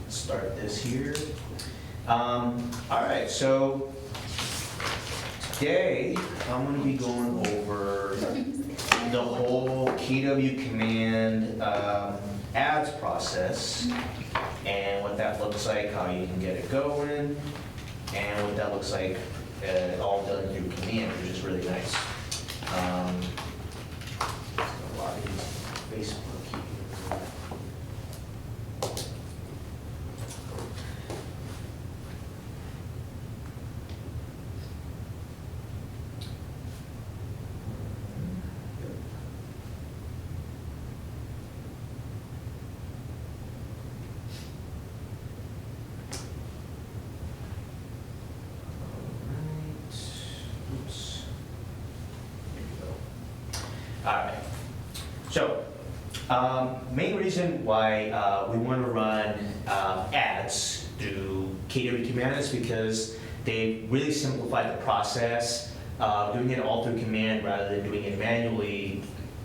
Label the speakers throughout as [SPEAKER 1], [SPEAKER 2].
[SPEAKER 1] start this here. All right, so today I'm going to be going over the whole KW Command ads process and what that looks like, how you can get it going, and what that looks like all done through Command, which is really nice. A lot of these Facebook here. Oops. There you go. All right. So, main reason why we want to run ads through KW Command is because they really simplified the process, doing it all through Command rather than doing it manually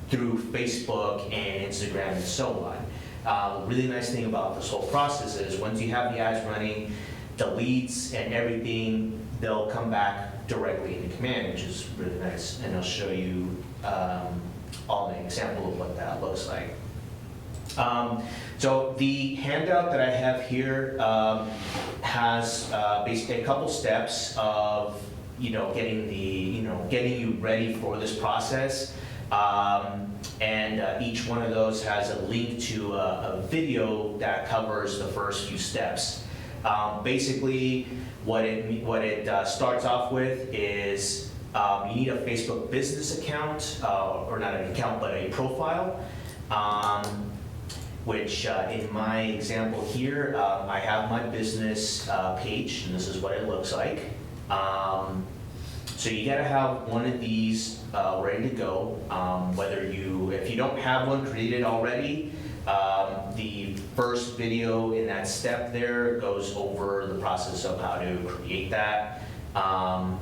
[SPEAKER 1] through Facebook and Instagram and so on. The really nice thing about this whole process is once you have the ads running, the leads and everything, they'll come back directly into Command, which is really nice. And I'll show you all an example of what that looks like. So the handout that I have here has basically a couple steps of getting you ready for this process. And each one of those has a link to a video that covers the first few steps. Basically, what it starts off with is you need a Facebook business account, or not an account, but a profile, which in my example here, I have my business page, and this is what it looks like. So you gotta have one of these ready to go. If you don't have one created already, the first video in that step there goes over the process of how to create that.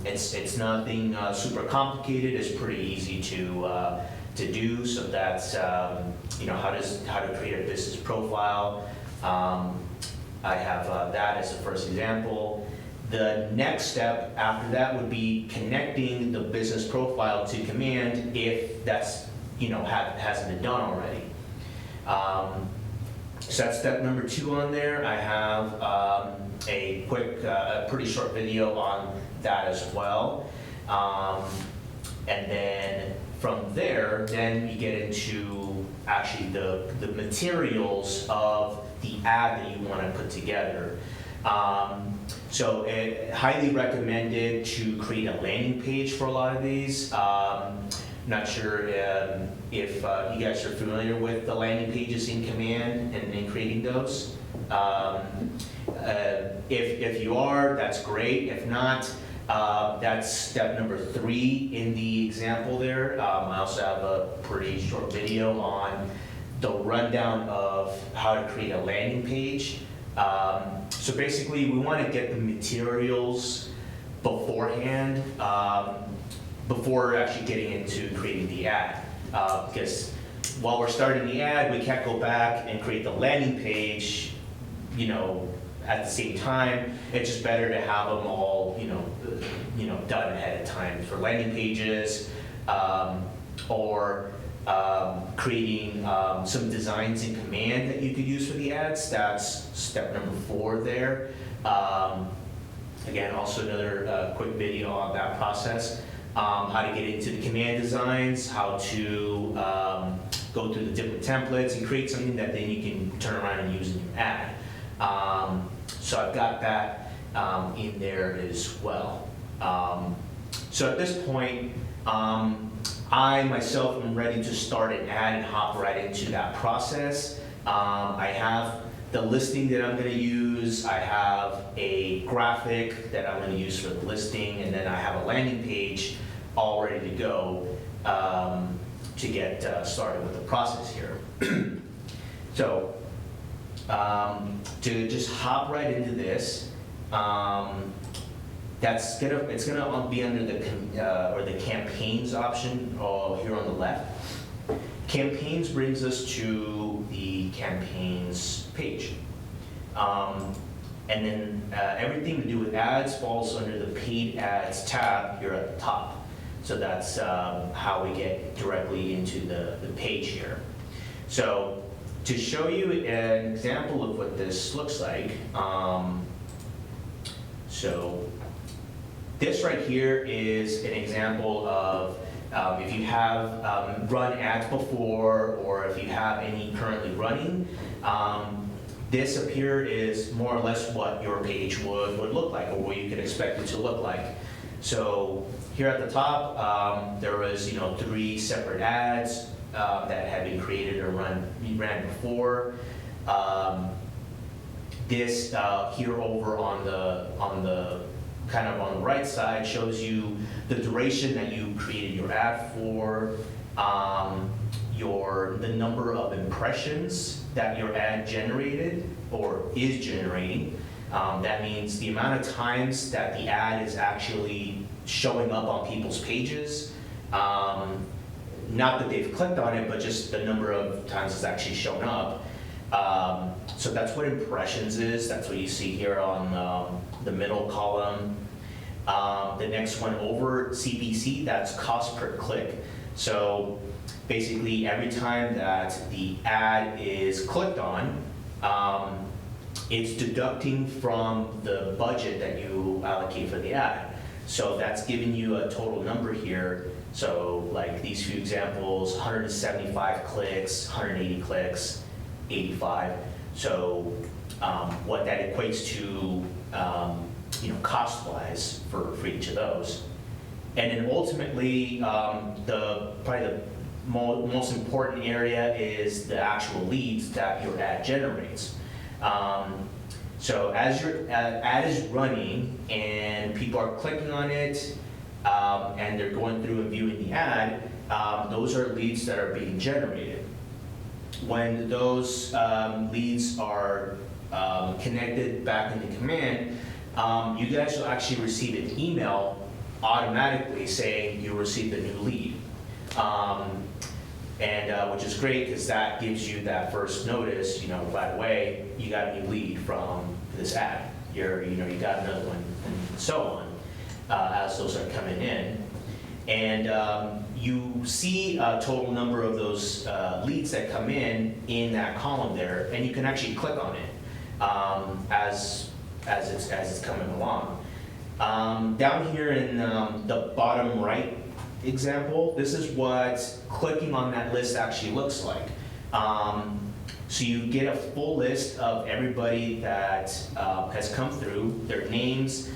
[SPEAKER 1] It's nothing super complicated. It's pretty easy to do. So that's how to create a business profile. I have that as the first example. The next step after that would be connecting the business profile to Command if that's hasn't been done already. So that's step number 2 on there. I have a quick, pretty short video on that as well. And then from there, then you get into actually the materials of the ad that you want to put together. So highly recommended to create a landing page for a lot of these. Not sure if you guys are familiar with the landing pages in Command and creating those. If you are, that's great. If not, that's step number 3 in the example there. I also have a pretty short video on the rundown of how to create a landing page. So basically, we want to get the materials beforehand, before actually getting into creating the ad. Because while we're starting the ad, we can't go back and create the landing page, at the same time. It's just better to have them all, done ahead of time for landing pages, or creating some designs in Command that you could use for the ads. That's step number 4 there. Again, also another quick video on that process. How to get into the Command designs, how to go through the different templates and create something that then you can turn around and use in your ad. So I've got that in there as well. So at this point, I myself am ready to start an ad and hop right into that process. I have the listing that I'm going to use. I have a graphic that I'm going to use for the listing, and then I have a landing page all ready to go to get started with the process here. So to just hop right into this, it's gonna be under the campaigns option here on the left. Campaigns brings us to the campaigns page. And then everything to do with ads falls under the paid ads tab here at the top. So that's how we get directly into the page here. So to show you an example of what this looks like, so this right here is an example of if you have run ads before, or if you have any currently running, this up here is more or less what your page would look like, or what you could expect it to look like. So here at the top, there was 3 separate ads that had been created or ran before. This here over on the kind of on the right side shows you the duration that you created your ad for, the number of impressions that your ad generated or is generating. That means the amount of times that the ad is actually showing up on people's pages. Not that they've clicked on it, but just the number of times it's actually shown up. So that's what impressions is. That's what you see here on the middle column. The next one over, CPC, that's cost per click. So basically every time that the ad is clicked on, it's deducting from the budget that you allocate for the ad. So that's giving you a total number here. So like these few examples, 175 clicks, 180 clicks, 85. So what that equates to, cost-wise for each of those. And then ultimately, probably the most important area is the actual leads that your ad generates. So as your ad is running and people are clicking on it, and they're going through and viewing the ad, those are leads that are being generated. When those leads are connected back into command, you guys will actually receive an email automatically saying you received a new lead. Which is great because that gives you that first notice, right away, you got a new lead from this ad. You got another one, and so on, as those are coming in. And you see a total number of those leads that come in that column there, and you can actually click on it as it's coming along. Down here in the bottom right example, this is what clicking on that list actually looks like. So you get a full list of everybody that has come through, their names.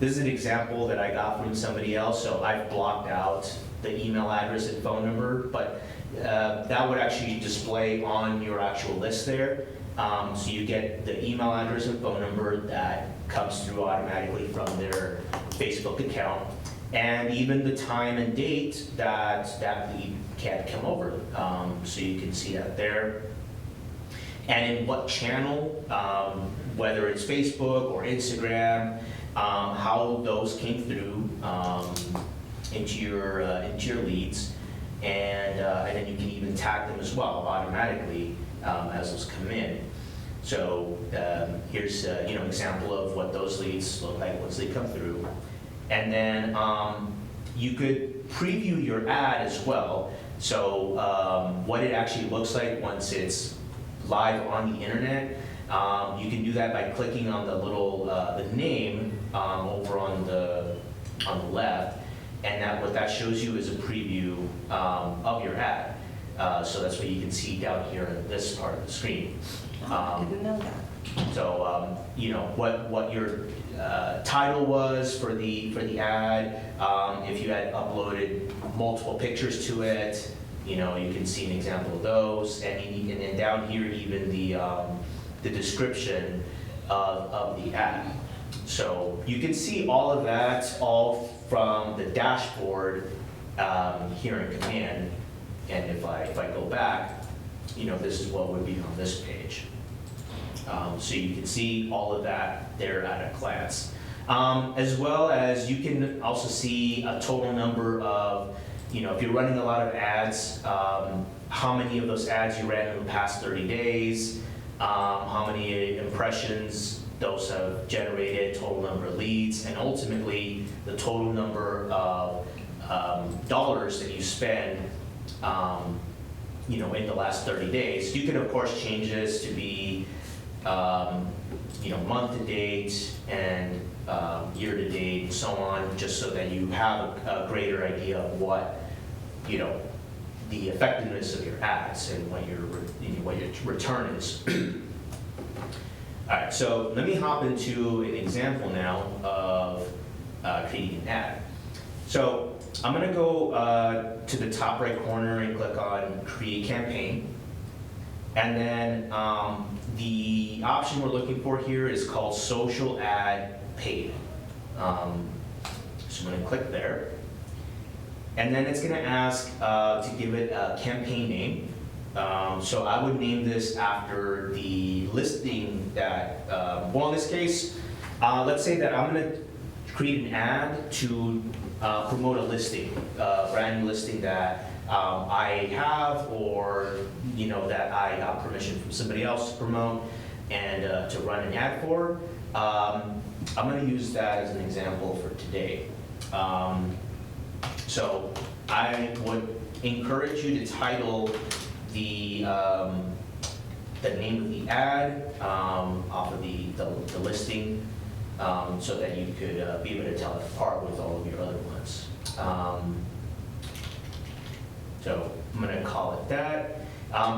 [SPEAKER 1] This is an example that I got from somebody else, so I've blocked out the email address and phone number, but that would actually display on your actual list there. So you get the email address and phone number that comes through automatically from their Facebook account, and even the time and date that that lead can come over. So you can see that there. And in what channel, whether it's Facebook or Instagram, how those came through into your leads, and then you can even tag them as well automatically as those come in. So here's an example of what those leads look like once they come through. And then you could preview your ad as well. So what it actually looks like once it's live on the internet. You can do that by clicking on the little the name over on the left, and what that shows you is a preview of your ad. So that's what you can see down here in this part of the screen.
[SPEAKER 2] I didn't know that.
[SPEAKER 1] So what your title was for the ad. If you had uploaded multiple pictures to it, you can see an example of those, and then down here even the description of the ad. So you can see all of that all from the dashboard here in Command. And if I go back, this is what would be on this page. So you can see all of that there at a glance. As well as you can also see a total number of, if you're running a lot of ads, how many of those ads you ran in the past 30 days, how many impressions those have generated, total number of leads, and ultimately the total number of dollars that you spend, in the last 30 days. You can of course change this to be, month to date and year to date and so on, just so that you have a greater idea of what, the effectiveness of your ads and what your return is. All right, so let me hop into an example now of creating an ad. So I'm gonna go to the top right corner and click on Create Campaign. And then the option we're looking for here is called Social Ad Paid. So I'm gonna click there. And then it's gonna ask to give it a campaign name. So I would name this after the listing that, in this case, let's say that I'm gonna create an ad to promote a listing, a brand new listing that I have, or that I got permission from somebody else to promote and to run an ad for. I'm gonna use that as an example for today. So I would encourage you to title the name of the ad off of the listing, so that you could be able to tell it apart with all of your other ones. So I'm going to call it that.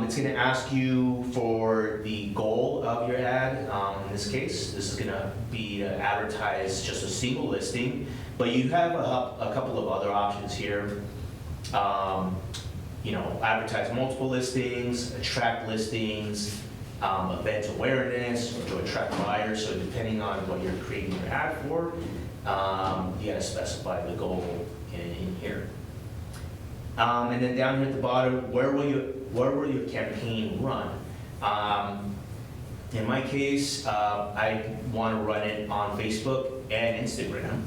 [SPEAKER 1] It's going to ask you for the goal of your ad. In this case, this is going to be to advertise just a single listing, but you have a couple of other options here. Advertise multiple listings, attract listings, event awareness, or to attract buyers. So depending on what you're creating your ad for, you gotta specify the goal in here. And then down here at the bottom, where will your campaign run? In my case, I want to run it on Facebook and Instagram.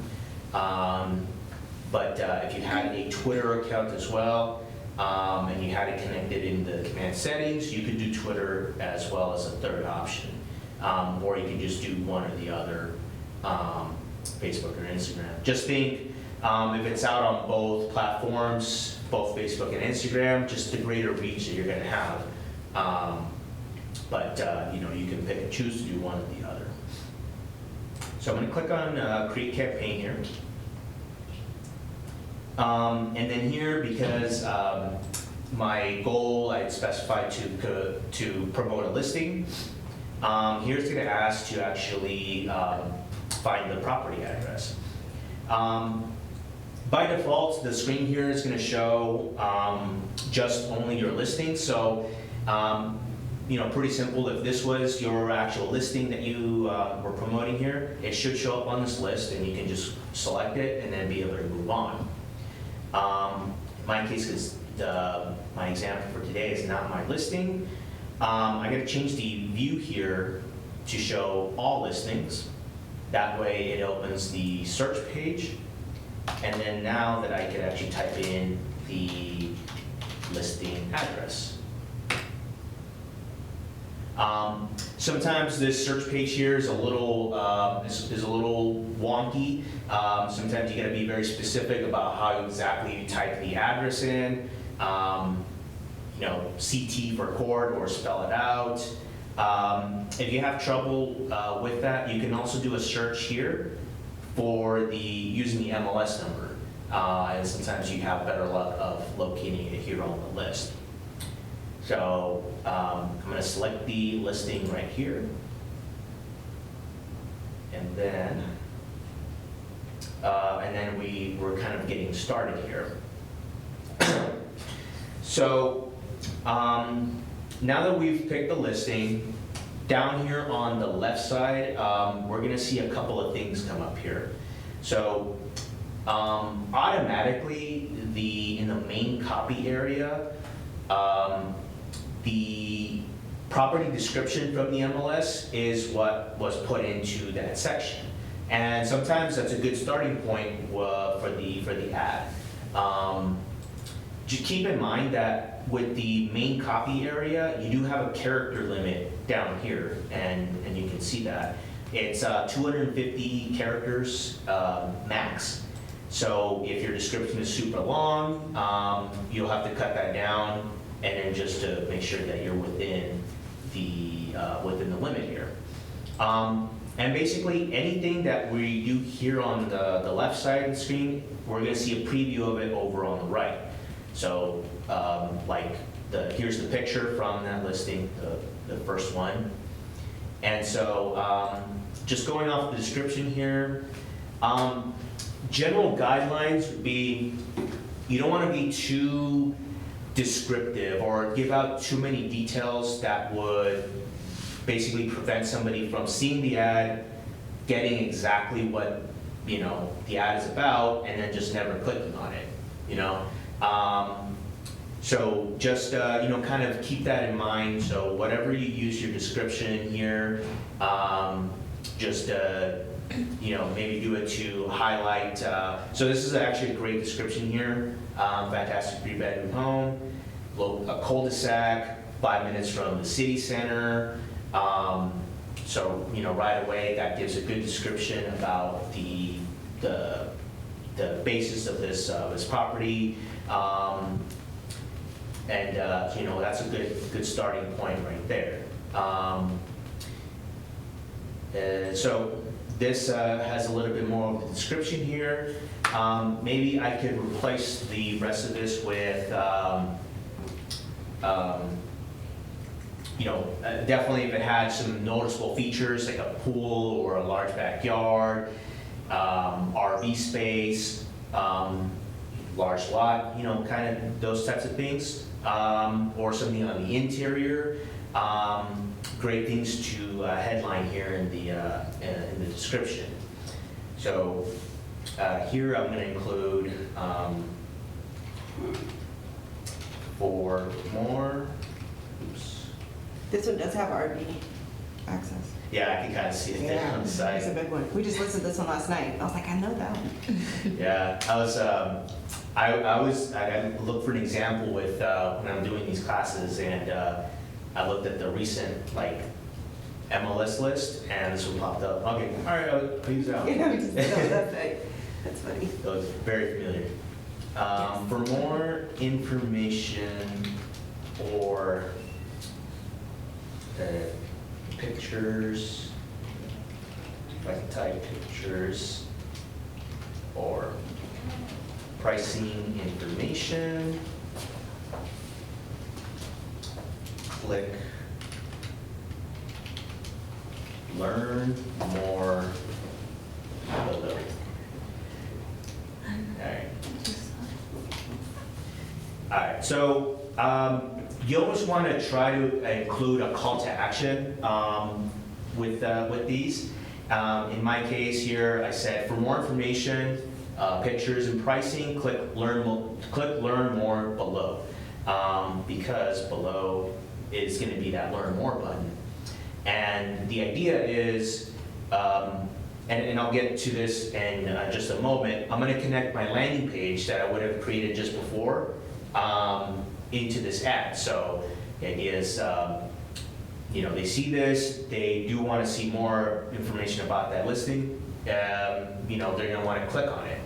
[SPEAKER 1] But if you had a Twitter account as well, and you had it connected in the command settings, you could do Twitter as well as a third option. Or you can just do one or the other, Facebook or Instagram. Just think, if it's out on both platforms, both Facebook and Instagram, just the greater reach that you're going to have. But you can pick and choose to do one or the other. So I'm going to click on Create Campaign here. And then here, because my goal I specified to promote a listing, here's going to ask to actually find the property address. By default, the screen here is going to show just only your listing. So, pretty simple. If this was your actual listing that you were promoting here, it should show up on this list, and you can just select it and then be able to move on. In my case, because my example for today is not my listing, I got to change the view here to show all listings. That way it opens the search page. And then now that I could actually type in the listing address. Sometimes this search page here is a little is a little wonky. Sometimes you got to be very specific about how exactly you type the address in. CT for court, or spell it out. If you have trouble with that, you can also do a search here for using the MLS number, and sometimes you have better luck of locating it here on the list. So I'm going to select the listing right here, and then we're kind of getting started here. So now that we've picked the listing, down here on the left side, we're going to see a couple of things come up here. So automatically, in the main copy area, the property description from the MLS is what was put into that section. And sometimes that's a good starting point for the ad. Just keep in mind that with the main copy area, you do have a character limit down here, and you can see that. It's 250 characters max. So if your description is super long, you'll have to cut that down, and then just to make sure that you're within the limit here. And basically, anything that we do here on the left side of the screen, we're gonna see a preview of it over on the right. So, like, here's the picture from that listing, the first one. And so, just going off the description here, general guidelines would be, you don't wanna be too descriptive or give out too many details that would basically prevent somebody from seeing the ad, getting exactly what, the ad is about, and then just never clicking on it, So just, kind of keep that in mind. So whatever you use your description here, just, maybe do it to highlight. So this is actually a great description here. Fantastic 3-bedroom home, a cul-de-sac, 5 minutes from the city center. So, right away, that gives a good description about the basis of this property. And, that's a good starting point right there. So this has a little bit more of the description here. Maybe I could replace the rest of this with, definitely if it had some noticeable features like a pool or a large backyard, RV space, large lot, kind of those types of things, or something on the interior. Great things to headline here in the description. So here I'm going to include 4 more. Oops.
[SPEAKER 2] This one does have RV access.
[SPEAKER 1] Yeah, I can kind of see it there on the
[SPEAKER 2] It's a
[SPEAKER 1] side.
[SPEAKER 2] big one. We just listened to this one last night. I was like, I know that one.
[SPEAKER 1] Yeah, I looked for an example with when I'm doing these classes, and I looked at the recent MLS list, and this one popped up. Okay, all right, I'll use that one.
[SPEAKER 2] Yeah, we just know that's funny.
[SPEAKER 1] It was very familiar. For more information or pictures, if I can type pictures or pricing information, click learn more below. All right, so you always want to try to include a call to action with these. In my case here, I said for more information, pictures and pricing, click learn more below, because below is going to be that learn more button. And the idea is, and I'll get to this in just a moment, I'm going to connect my landing page that I would have created just before into this ad. So the idea is, they see this, they do want to see more information about that listing, they're going to want to click on it.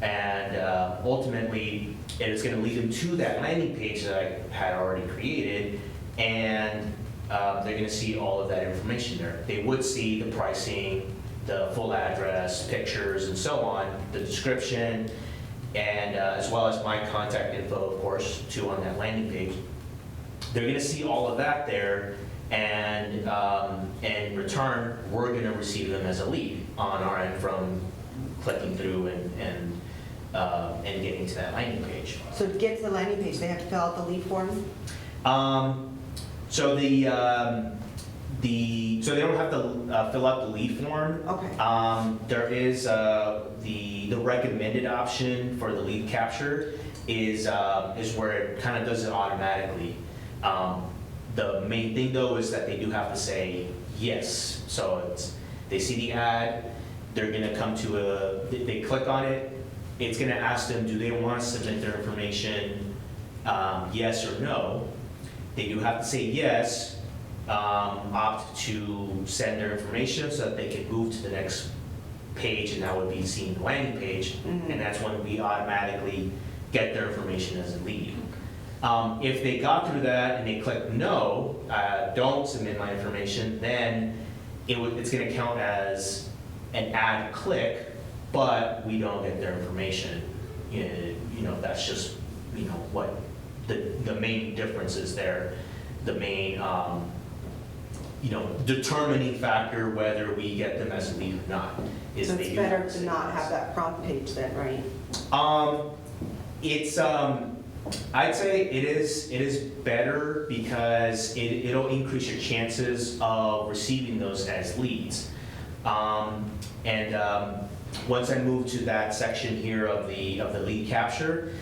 [SPEAKER 1] And ultimately, it is going to lead them to that landing page that I had already created, and they're going to see all of that information there. They would see the pricing, the full address, pictures, and so on, the description, and as well as my contact info, of course, too, on that landing page. They're going to see all of that there, and in return, we're going to receive them as a lead on our end from clicking through and getting to that landing page.
[SPEAKER 2] So to get to the landing page, they have to fill out the lead form?
[SPEAKER 1] So so they don't have to fill out the lead form.
[SPEAKER 2] Okay.
[SPEAKER 1] There is the recommended option for the lead capture is where it kind of does it automatically. The main thing though is that they do have to say yes. So they see the ad, they're going to come to they click on it. It's going to ask them, do they want to submit their information, yes or no. They do have to say yes, opt to send their information so that they can move to the next page, and that would be seeing the landing page, and that's when we automatically get their information as a lead. If they got through that and they click no, don't submit my information, then it's going to count as an add click, but we don't get their information. That's just what the main difference is there. The main determining factor whether we get them as a lead or not is
[SPEAKER 3] So
[SPEAKER 1] they
[SPEAKER 3] it's
[SPEAKER 1] do
[SPEAKER 3] better
[SPEAKER 1] not
[SPEAKER 3] to not have that prompt page then, right?
[SPEAKER 1] It's I'd say it is better because it'll increase your chances of receiving those as leads. Once I move to that section here of the lead capture,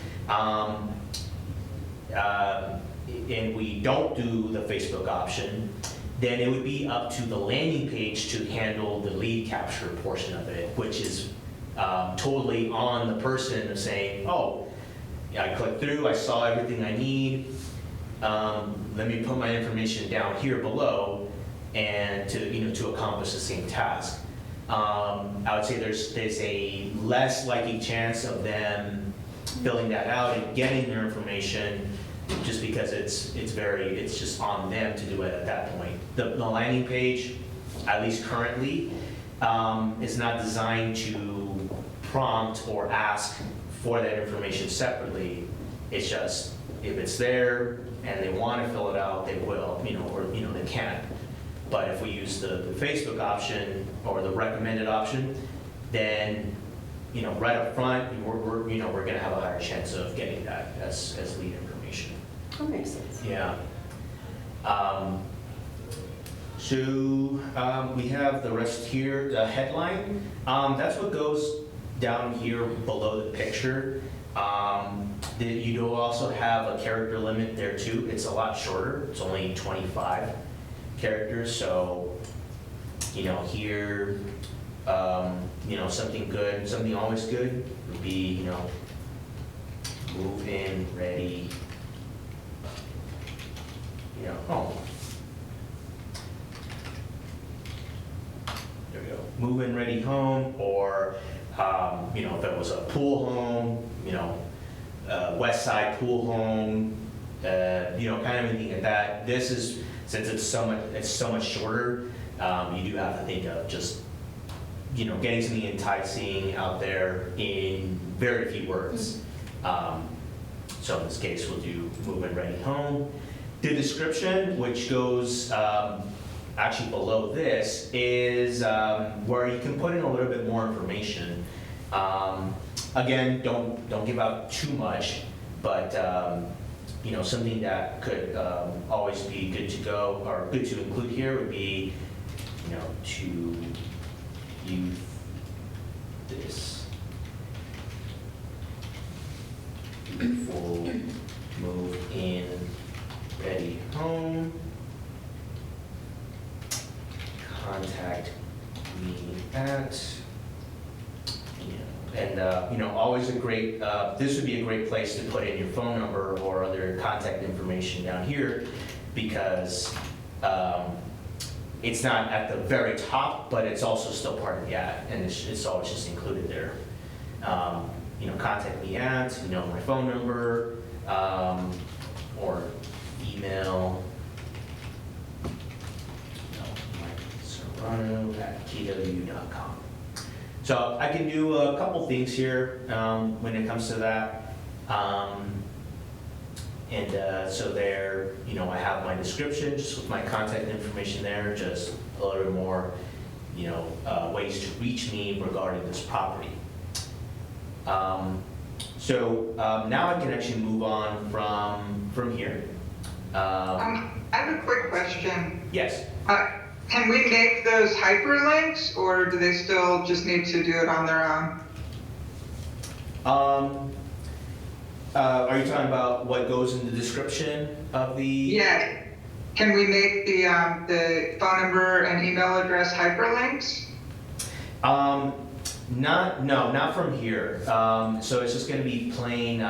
[SPEAKER 1] and we don't do the Facebook option, then it would be up to the landing page to handle the lead capture portion of it, which is totally on the person of saying, oh, yeah, I clicked through, I saw everything I need, let me put my information down here below and to accomplish the same task. I would say there's a less likely chance of them filling that out and getting their information, just because it's just on them to do it at that point. The landing page, at least currently, is not designed to prompt or ask for that information separately. It's just, if it's there and they want to fill it out, they will, or they can. But if we use the Facebook option or the recommended option, then right up front, we're going to have a higher chance of getting that as lead information.
[SPEAKER 3] That makes sense.
[SPEAKER 1] Yeah. We have the rest here, the headline. That's what goes down here below the picture. You do also have a character limit there too. It's a lot shorter. It's only 25 characters. So, here, something good, something always good would be, move in, ready, home. There we go. Move in, ready, home, or if it was a pool home, west side pool home, kind of anything like that. This is, since it's so much shorter, you do have to think of just getting something enticing out there in very few words. So in this case, we'll do move in, ready, home. The description, which goes actually below this, is where you can put in a little bit more information. Again, don't give out too much, but something that could always be good to go or good to include here would be, to use this full move in, ready, home. Contact me at, always a great, this would be a great place to put in your phone number or other contact information down here, because it's not at the very top, but it's also still part of the ad, and it's always just included there. Contact me at, my phone number, or email, Serrano@tw.com. So I can do a couple things here when it comes to that. So there, I have my description just with my contact information there, just a little bit more, ways to reach me regarding this property. Now I can actually move on from here.
[SPEAKER 4] I have a quick question.
[SPEAKER 1] Yes.
[SPEAKER 4] Can we make those hyperlinks, or do they still just need to do it on their own?
[SPEAKER 1] Are you talking about what goes in the description of the?
[SPEAKER 4] Yeah. Can we make the phone number and email address hyperlinks?
[SPEAKER 1] Not from here. So it's just going to be plain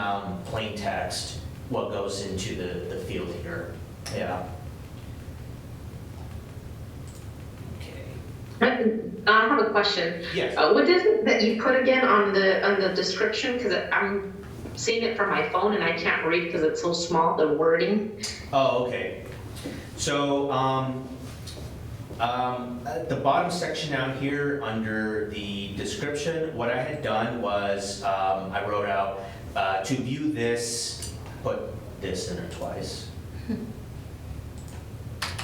[SPEAKER 1] text, what goes into the field here. Yeah.
[SPEAKER 5] I have a question.
[SPEAKER 1] Yes.
[SPEAKER 5] What is it that you put again on the description? Because I'm seeing it from my phone and I can't read because it's so small, the wording.
[SPEAKER 1] Oh, okay. So, at the bottom section down here under the description, what I had done was I wrote out to view this, put this in there twice.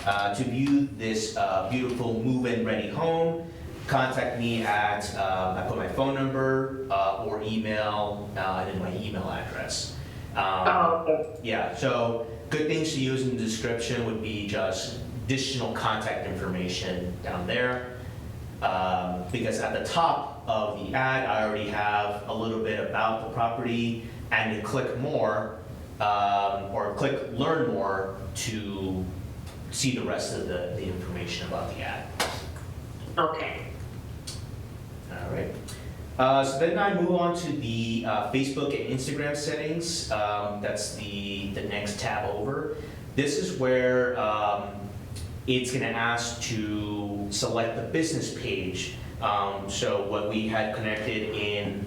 [SPEAKER 1] To view this beautiful move-in ready home, contact me at, I put my phone number or email, and then my email address.
[SPEAKER 5] Oh, okay.
[SPEAKER 1] Yeah, so good things to use in the description would be just additional contact information down there. Because at the top of the ad, I already have a little bit about the property, and to click more, or click learn more to see the rest of the information about the ad.
[SPEAKER 5] Okay.
[SPEAKER 1] All right. So then I move on to the Facebook and Instagram settings. That's the next tab over. This is where it's going to ask to select the business page. So what we had connected in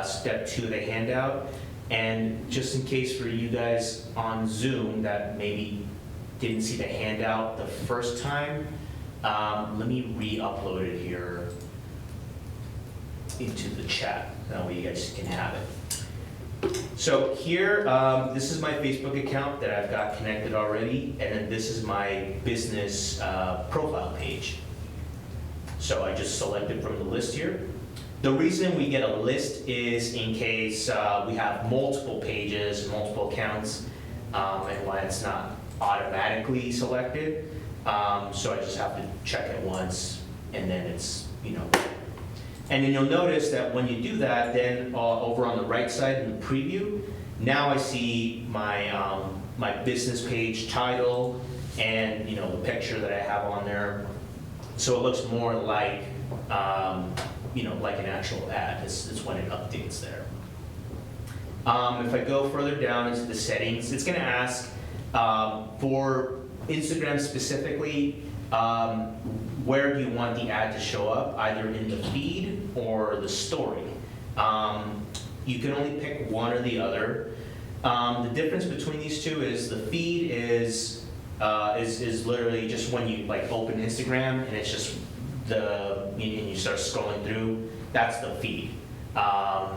[SPEAKER 1] step 2 of the handout. And just in case for you guys on Zoom that maybe didn't see the handout the first time, let me re-upload it here into the chat. That way you guys can have it. So here, this is my Facebook account that I've got connected already, and then this is my business profile page. So I just selected from the list here. The reason we get a list is in case we have multiple pages, multiple accounts, and why it's not automatically selected. So I just have to check it once, and then it's, and then you'll notice that when you do that, then over on the right side in the preview, now I see my my business page title and the picture that I have on there. So it looks more like like an actual ad. It's when it updates there. If I go further down into the settings, it's going to ask for Instagram specifically, where do you want the ad to show up, either in the feed or the story. You can only pick one or the other. The difference between these two is the feed is literally just when you open Instagram and it's just and you start scrolling through. That's the feed. Let's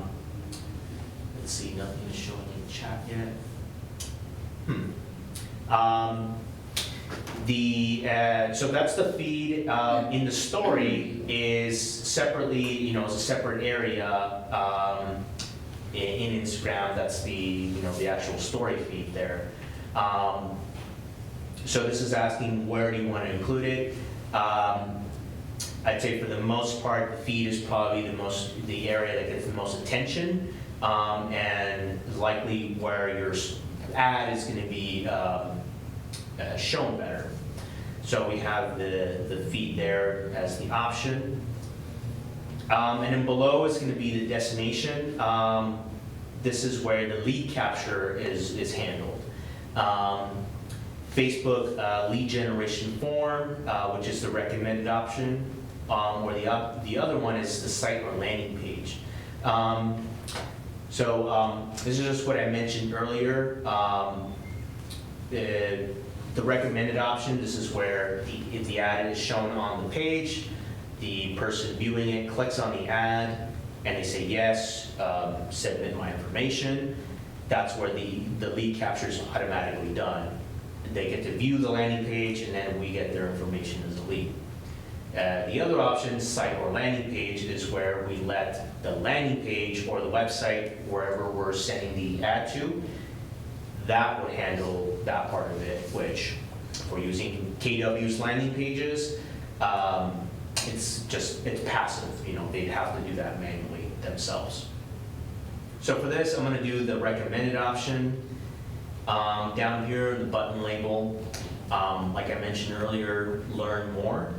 [SPEAKER 1] see, nothing is showing in the chat yet. So that's the feed. In the story is separately, is a separate area in Instagram. That's the the actual story feed there. So this is asking where do you want to include it. I'd say for the most part, the feed is probably the area that gets the most attention, and likely where your ad is going to be shown better. So we have the feed there as the option. And then below is going to be the destination. This is where the lead capture is handled. Facebook lead generation form, which is the recommended option, or the other one is the site or landing page. This is just what I mentioned earlier. The recommended option, this is where if the ad is shown on the page, the person viewing it clicks on the ad and they say yes, submit my information. That's where the lead capture is automatically done. They get to view the landing page and then we get their information as a lead. The other option, site or landing page, is where we let the landing page or the website, wherever we're sending the ad to, that would handle that part of it, which if we're using KW's landing pages, it's passive, they'd have to do that manually themselves. So for this, I'm gonna do the recommended option. Down here, the button label, like I mentioned earlier, learn more.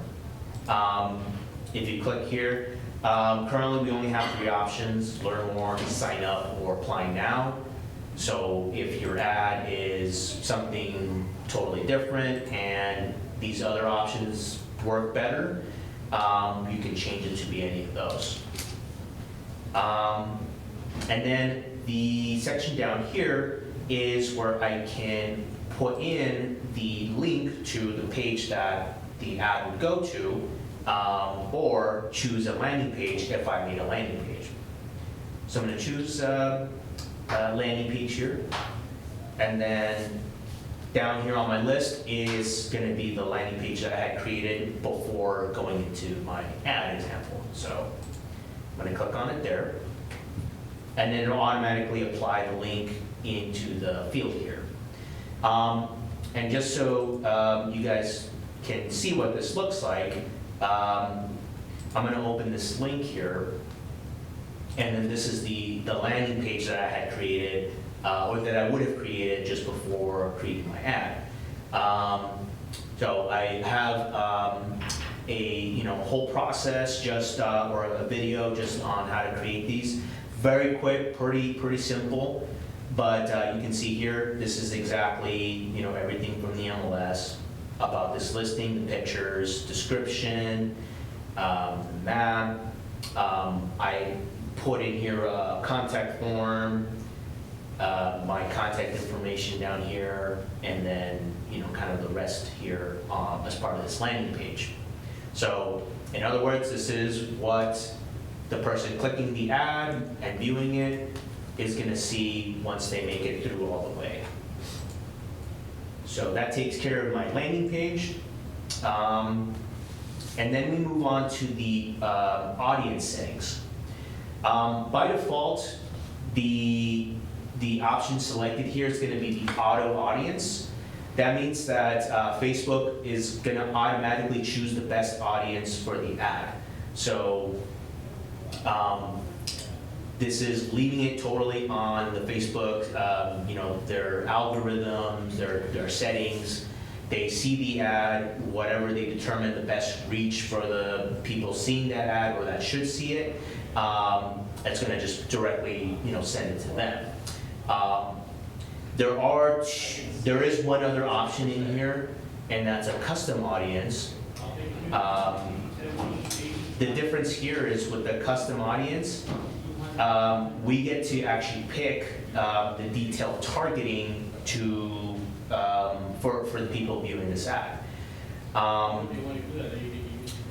[SPEAKER 1] If you click here, currently we only have 3 options: learn more, sign up, or apply now. So if your ad is something totally different and these other options work better, you can change it to be any of those. And then the section down here is where I can put in the link to the page that the ad would go to, or choose a landing page if I made a landing page. So I'm going to choose a landing page here, and then down here on my list is going to be the landing page that I had created before going into my ad example. So I'm going to click on it there, and then it'll automatically apply the link into the field here. And just so you guys can see what this looks like, I'm going to open this link here, and then this is the landing page that I had created, or that I would have created just before creating my ad. So I have a whole process just or a video just on how to create these. Very quick, pretty simple. But you can see here, this is exactly everything from the MLS about this listing, the pictures, description, map. I put in here a contact form, my contact information down here, and then kind of the rest here as part of this landing page. So in other words, this is what the person clicking the ad and viewing it is going to see once they make it through all the way. So that takes care of my landing page. And then we move on to the audience settings. By default, the option selected here is going to be the auto audience. That means that Facebook is going to automatically choose the best audience for the ad. So this is leaving it totally on the Facebook, their algorithms, their settings. They see the ad, whatever they determine the best reach for the people seeing that ad or that should see it, it's going to just directly, send it to them. There is one other option in here, and that's a custom audience. The difference here is with the custom audience, we get to actually pick the detailed targeting for the people viewing this ad.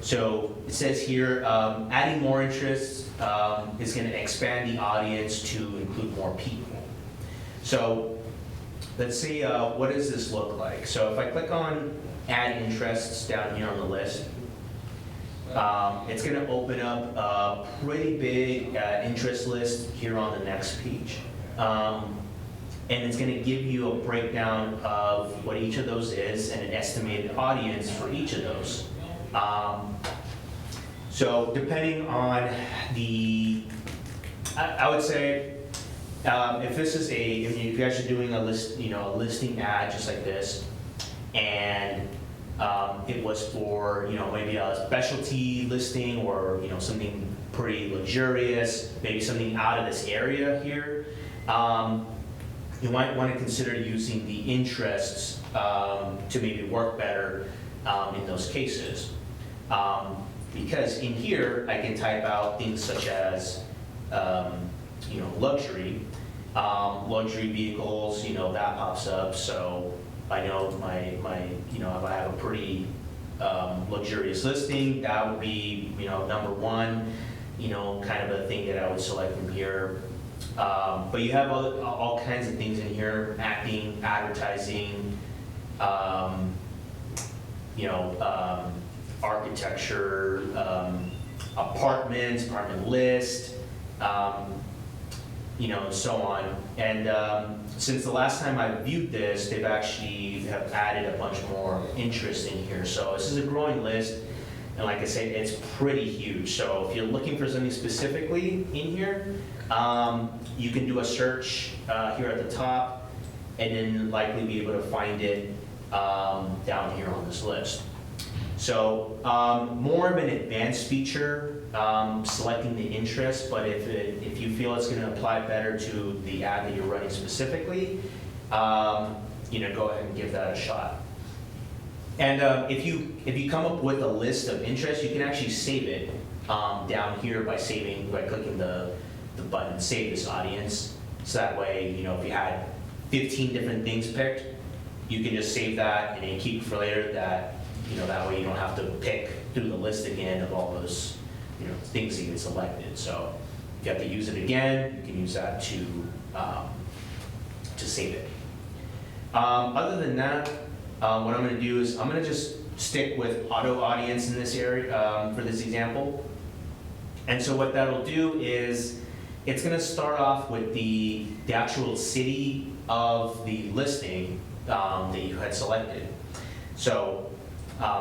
[SPEAKER 1] So it says here, adding more interests is going to expand the audience to include more people. So let's see, what does this look like? So if I click on add interests down here on the list, it's going to open up a pretty big interest list here on the next page. And it's going to give you a breakdown of what each of those is and an estimated audience for each of those. So depending on I would say, if this is if you guys are doing a listing ad just like this, and it was for maybe a specialty listing or something pretty luxurious, maybe something out of this area here, you might want to consider using the interests to maybe work better in those cases. Because in here I can type out things such as luxury vehicles, that pops up. So I know if I have a pretty luxurious listing, that would be number one, kind of a thing that I would select from here. But you have all kinds of things in here: acting, advertising, architecture, apartment list, and so on. And since the last time I viewed this, they've actually have added a bunch more interest in here. So this is a growing list, and like I said, it's pretty huge. So if you're looking for something specifically in here, you can do a search here at the top, and then likely be able to find it down here on this list. So more of an advanced feature, selecting the interest, but if you feel it's going to apply better to the ad that you're running specifically, go ahead and give that a shot. And if you come up with a list of interests, you can actually save it down here by clicking the button, save this audience. So that way, you know, if you had 15 different things picked, you can just save that and then keep for later that, you know, that way you don't have to pick through the list again of all those, you know, things that get selected. So if you have to use it again, you can use that to save it. Other than that, what I'm going to do is I'm going to just stick with auto audience in this area for this example. And so what that'll do is it's going to start off with the actual city of the listing that you had selected. So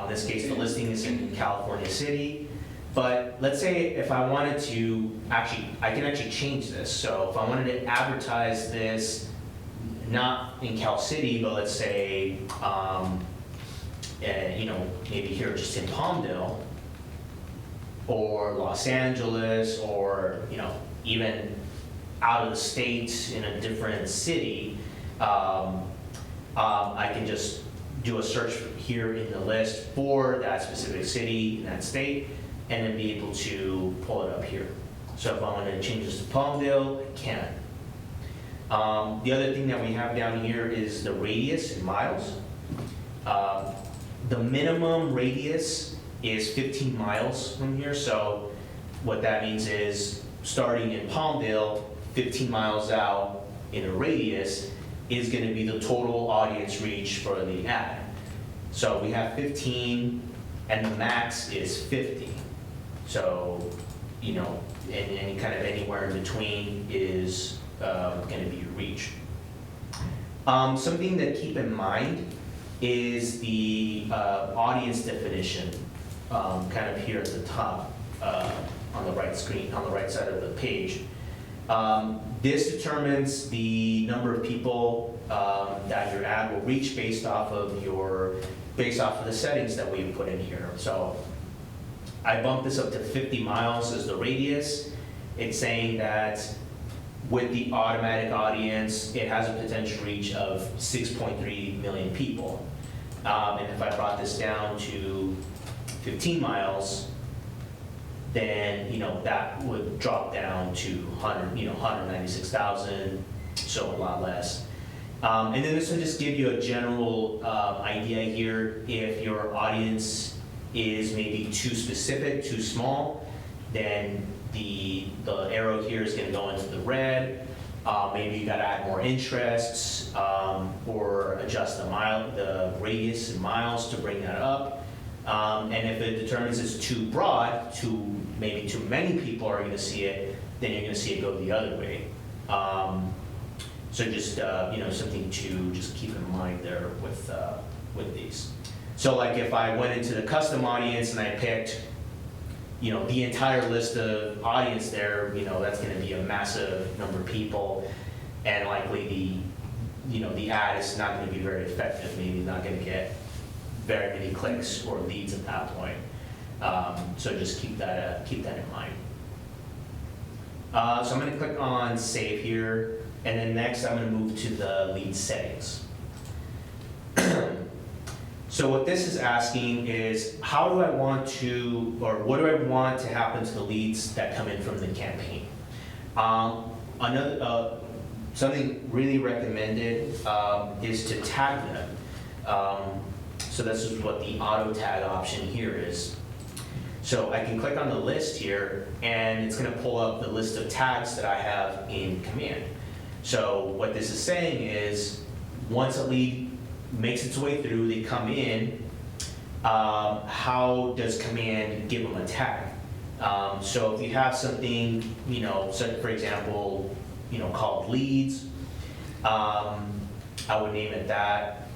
[SPEAKER 1] in this case, the listing is in California City. But let's say if I wanted to I can actually change this. So if I wanted to advertise this not in Cal City, but let's say, you know, maybe here just in Palmdale, or Los Angeles, or, you know, even out of the state in a different city, I can just do a search here in the list for that specific city in that state, and then be able to pull it up here. So if I wanted to change this to Palmdale, I can. The other thing that we have down here is the radius in miles. The minimum radius is 15 miles from here, so what that means is starting in Palmdale, 15 miles out in a radius is going to be the total audience reach for the ad. So we have 15 and the max is 50. So, you know, and any kind of anywhere in between is going to be your reach. Something to keep in mind is the audience definition, kind of here at the top on the right screen, on the right side of the page. This determines the number of people that your ad will reach based off of the settings that we put in here. So I bumped this up to 50 miles as the radius. It's saying that with the automatic audience, it has a potential reach of 6.3 million people. And if I brought this down to 15 miles, then, you know, that would drop down to 196,000, so a lot less. And then this will just give you a general idea here. If your audience is maybe too specific, too small, then the arrow here is going to go into the red. Maybe you got to add more interests or adjust the radius in miles to bring that up. And if it determines it's too broad, maybe too many people are going to see it, then you're going to see it go the other way. So just you know, something to just keep in mind there with these. So like if I went into the custom audience and I picked, you know, the entire list of audience there, you know, that's going to be a massive number of people, and likely the ad is not going to be very effective. Maybe not going to get very many clicks or leads at that point. So just keep that in mind. So I'm going to click on save here, and then next I'm going to move to the lead settings. So what this is asking is, how do I want to, or what do I want to happen to the leads that come in from the campaign? Something really recommended is to tag them. So this is what the auto tag option here is. So I can click on the list here, and it's going to pull up the list of tags that I have in Command. So what this is saying is, once a lead makes its way through, they come in, how does Command give them a tag? So if you have something, you know, so for example, you know, called leads, I would name it that.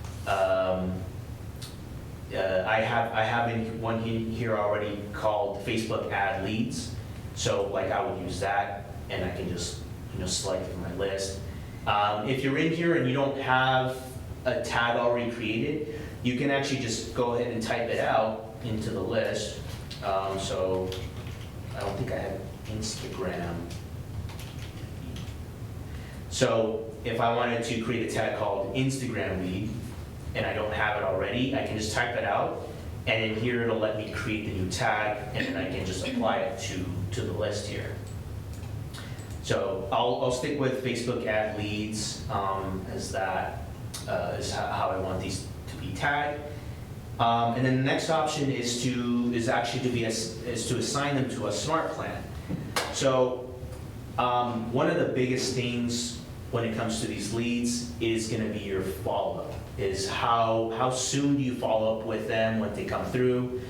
[SPEAKER 1] I have one here already called Facebook ad leads. So like I would use that, and I can just, you know, select from my list. If you're in here and you don't have a tag already created, you can actually just go ahead and type it out into the list. So I don't think I have Instagram. So if I wanted to create a tag called Instagram lead, and I don't have it already, I can just type it out, and in here it'll let me create the new tag, and then I can just apply it to the list here. So I'll stick with Facebook ad leads as that is how I want these to be tagged. And then the next option is to assign them to a smart plan. So one of the biggest things when it comes to these leads is going to be your follow-up. Is how soon do you follow up with them when they come through,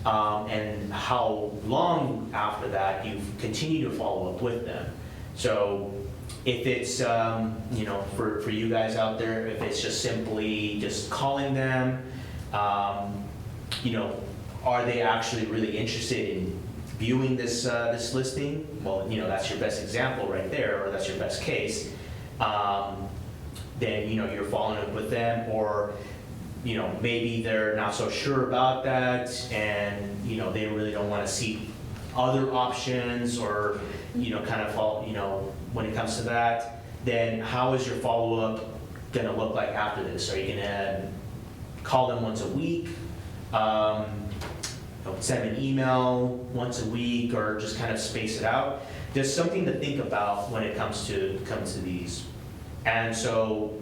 [SPEAKER 1] and how long after that you continue to follow up with them. So if it's, for you guys out there, if it's just simply just calling them, are they actually really interested in viewing this listing? Well, that's your best example right there, or that's your best case. Then, you're following up with them, or, maybe they're not so sure about that, and, they really don't want to see other options, or, kind of follow, when it comes to that, then how is your follow-up going to look like after this? Are you going to call them once a week, send an email once a week, or just kind of space it out? There's something to think about when it comes to these. And so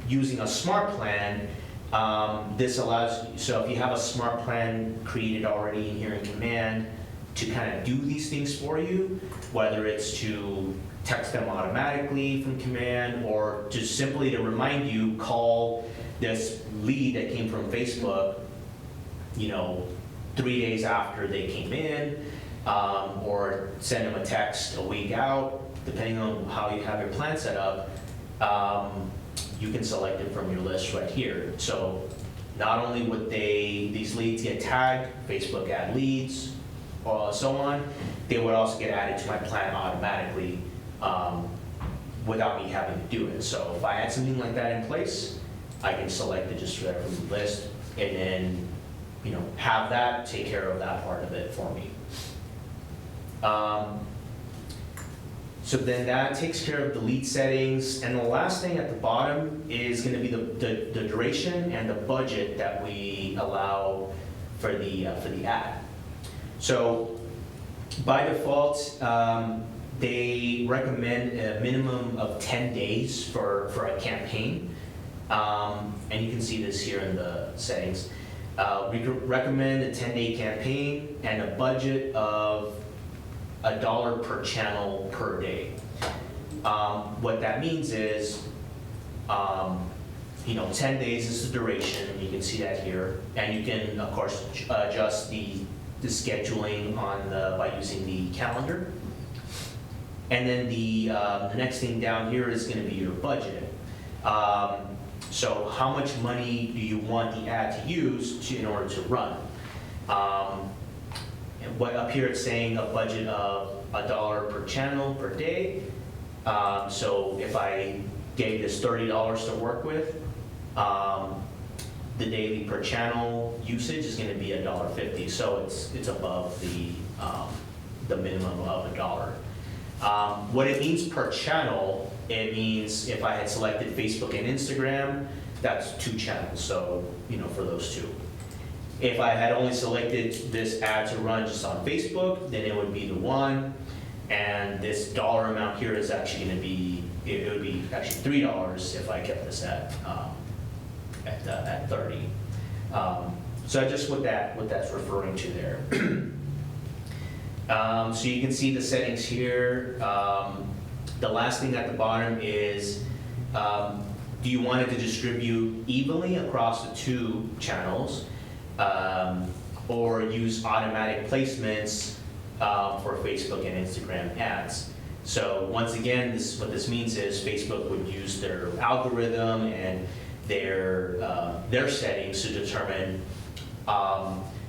[SPEAKER 1] using a smart plan, this allows, so if you have a smart plan created already in here in Command to kind of do these things for you, whether it's to text them automatically from Command, or just simply to remind you, call this lead that came from Facebook, 3 days after they came in, or send them a text a week out, depending on how you have your plan set up. You can select it from your list right here. So not only would these leads get tagged, Facebook ad leads, so on, they would also get added to my plan automatically without me having to do it. So if I had something like that in place, I can select it just right from the list, and then have that take care of that part of it for me. So then that takes care of the lead settings, and the last thing at the bottom is going to be the duration and the budget that we allow for the ad. So by default, they recommend a minimum of 10 days for a campaign, and you can see this here in the settings. We recommend a 10-day campaign and a budget of $1 per channel per day. What that means is, 10 days is the duration, and you can see that here, and you can of course adjust the scheduling by using the calendar. And then the next thing down here is going to be your budget. So how much money do you want the ad to use in order to run? And what up here it's saying a budget of $1 per channel per day. So if I gave this $30 to work with, the daily per channel usage is going to be $1.50. So it's above the minimum of $1. What it means per channel, it means if I had selected Facebook and Instagram, that's 2 channels. So for those 2. If I had only selected this ad to run just on Facebook, then it would be the 1, and this dollar amount here is actually going to be, it would be actually $3 if I kept this at 30. So just what that's referring to there. So you can see the settings here. The last thing at the bottom is, do you want it to distribute evenly across the 2 channels? Or use automatic placements for Facebook and Instagram ads. So once again, what this means is Facebook would use their algorithm and their settings to determine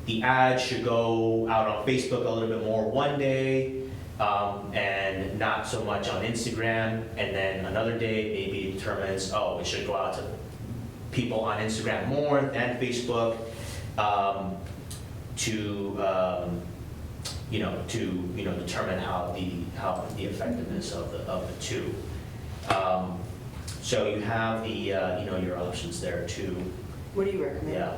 [SPEAKER 1] the ad should go out on Facebook a little bit more one day, and not so much on Instagram, and then another day maybe it determines, it should go out to people on Instagram more than Facebook. To determine how the effectiveness of the 2. So you have the, your options there too.
[SPEAKER 3] What do you recommend?
[SPEAKER 1] Yeah.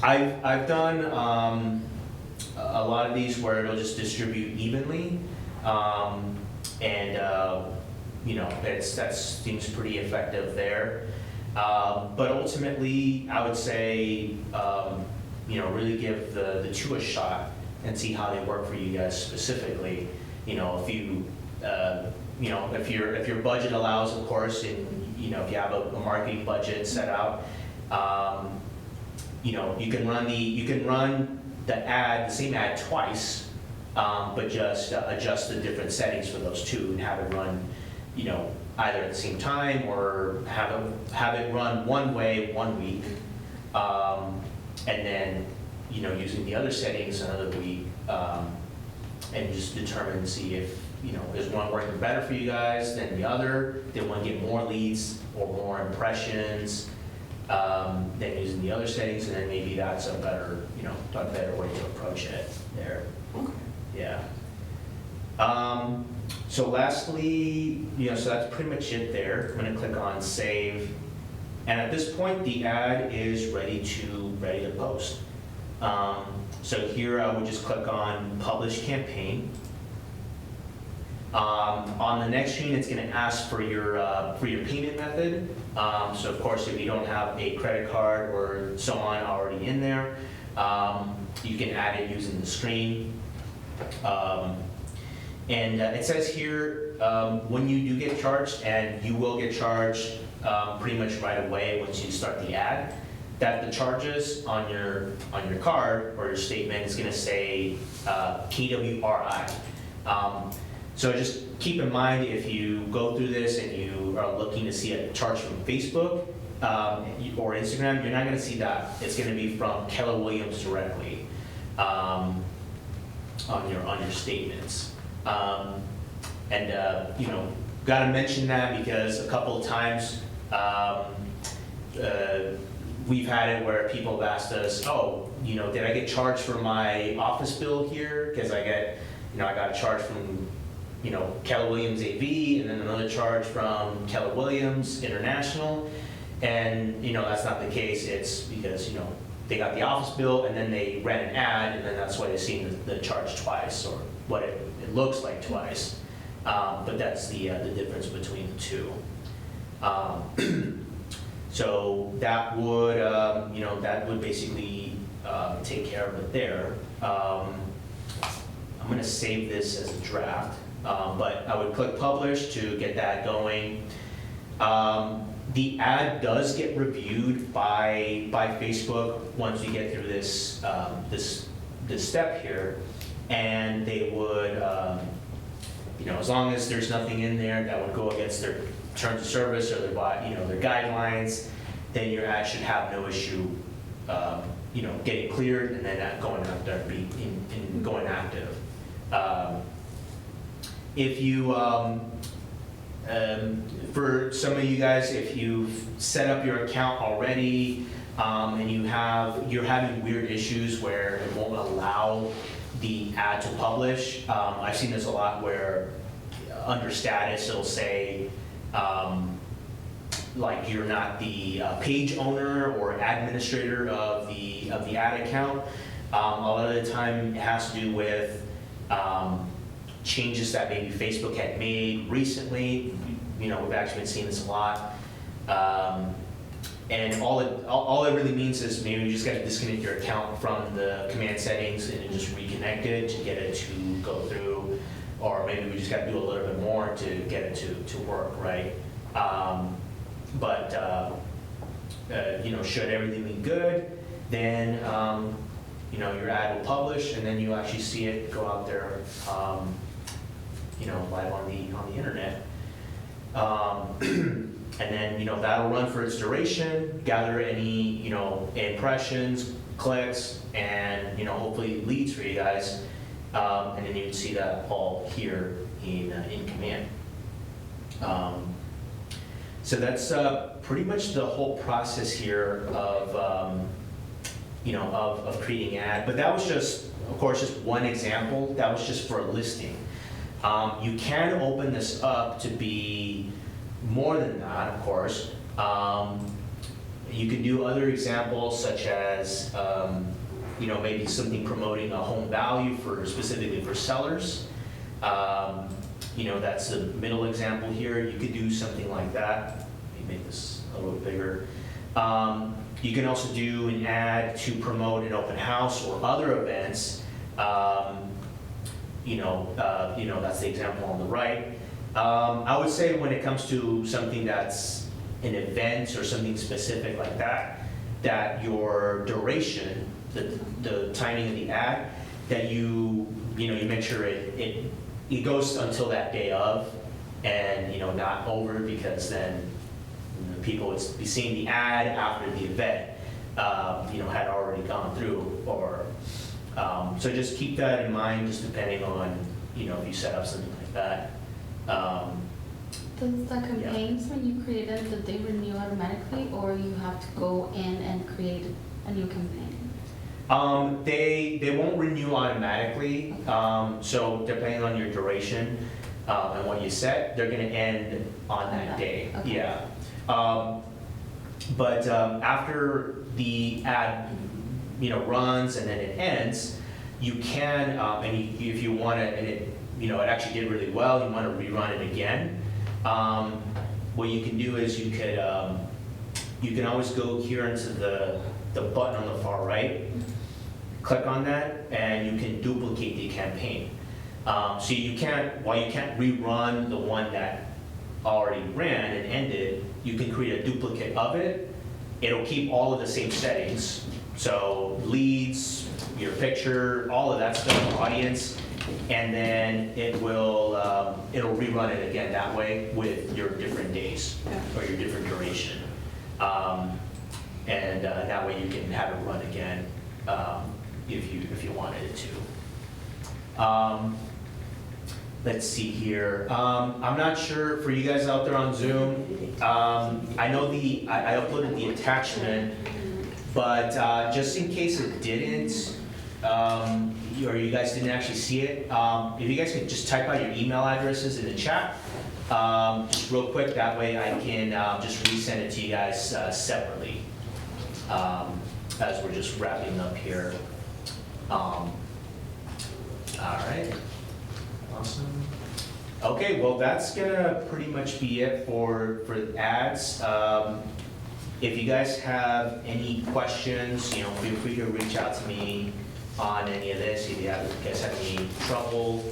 [SPEAKER 1] I've done a lot of these where it'll just distribute evenly. That seems pretty effective there. But ultimately, I would say, really give the two a shot and see how they work for you guys specifically. If you, if your budget allows, of course, and, if you have a marketing budget set out, you can run the same ad twice, but just adjust the different settings for those two and have it run, either at the same time or have it run one way 1 week, and then, using the other settings another week, and just determine and see if, is one working better for you guys than the other? Did one get more leads or more impressions than using the other settings? And then maybe that's a better way to approach it there.
[SPEAKER 3] Okay.
[SPEAKER 1] Yeah. So lastly, so that's pretty much it there. I'm gonna click on save. And at this point, the ad is ready to post. So here I would just click on publish campaign. On the next screen, it's going to ask for your payment method. So of course, if you don't have a credit card or so on already in there, you can add it using the screen. It says here, when you do get charged, and you will get charged pretty much right away once you start the ad, that the charges on your card or your statement is going to say KWRI. So just keep in mind, if you go through this and you are looking to see a charge from Facebook or Instagram, you're not going to see that. It's going to be from Keller Williams directly on your statements. Got to mention that because a couple of times we've had it where people have asked us, did I get charged for my office bill here? Because I got a charge from Keller Williams AV, and then another charge from Keller Williams International, and that's not the case. It's because they got the office bill and then they ran an ad, and then that's why they've seen the charge twice, or what it looks like twice. But that's the difference between the two. So that would basically take care of it there. I'm going to save this as a draft. But I would click publish to get that going. The ad does get reviewed by Facebook once you get through this step here, and they would, as long as there's nothing in there that would go against their terms of service or their guidelines, then your ad should have no issue, getting cleared and then that going out there and going active. If you, for some of you guys, if you've set up your account already and you're having weird issues where it won't allow the ad to publish, I've seen this a lot where under status it'll say like you're not the page owner or administrator of the ad account. A lot of the time it has to do with changes that maybe Facebook had made recently. We've actually been seeing this a lot. And all it really means is maybe you just got to disconnect your account from the command settings and just reconnect it to get it to go through. Or maybe we just got to do a little bit more to get it to work, right? Should everything be good, then your ad will publish, and then you actually see it go out there, live on the internet. And then that'll run for its duration, gather any impressions, clicks, and hopefully leads for you guys, and then you can see that all here in command. So that's pretty much the whole process here of creating an ad. But that was just, of course, just one example. That was just for a listing. You can open this up to be more than that, of course. You can do other examples such as, maybe something promoting a home value specifically for sellers. That's the middle example here. You could do something like that. Let me make this a little bigger. You can also do an ad to promote an open house or other events. That's the example on the right. I would say when it comes to something that's an event or something specific like that, that your duration, the timing of the ad, that you make sure it goes until that day of, and not over, because then people would be seeing the ad after the event had already gone through, or so just keep that in mind, just depending on if you set up something like that.
[SPEAKER 6] Does the campaigns, when you create them, do they renew automatically, or you have to go in and create a new campaign?
[SPEAKER 1] They won't renew automatically, so depending on your duration and what you set, they're going to end on that day.
[SPEAKER 6] Okay.
[SPEAKER 1] Yeah. But after the ad runs and then it ends, you can, if you want to, and it actually did really well, you want to rerun it again, what you can do is you can always go here into the button on the far right, click on that, and you can duplicate the campaign. So you can't rerun the one that already ran and ended, you can create a duplicate of it. It'll keep all of the same settings, so leads, your picture, all of that stuff, audience, and then it'll rerun it again that way with your different days or your different duration, and that way you can have it run again if you wanted it to. Let's see here. I'm not sure for you guys out there on Zoom. I know I uploaded the attachment, but just in case it didn't, or you guys didn't actually see it, if you guys could just type out your email addresses in the chat, just real quick. That way I can just resend it to you guys separately as we're just wrapping up here. All right. Awesome. Okay, well that's gonna pretty much be it for ads. If you guys have any questions, feel free to reach out to me on any of this. If you guys have any trouble,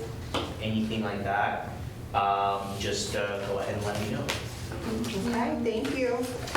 [SPEAKER 1] anything like that, just go ahead and let me know.
[SPEAKER 2] Okay, thank you.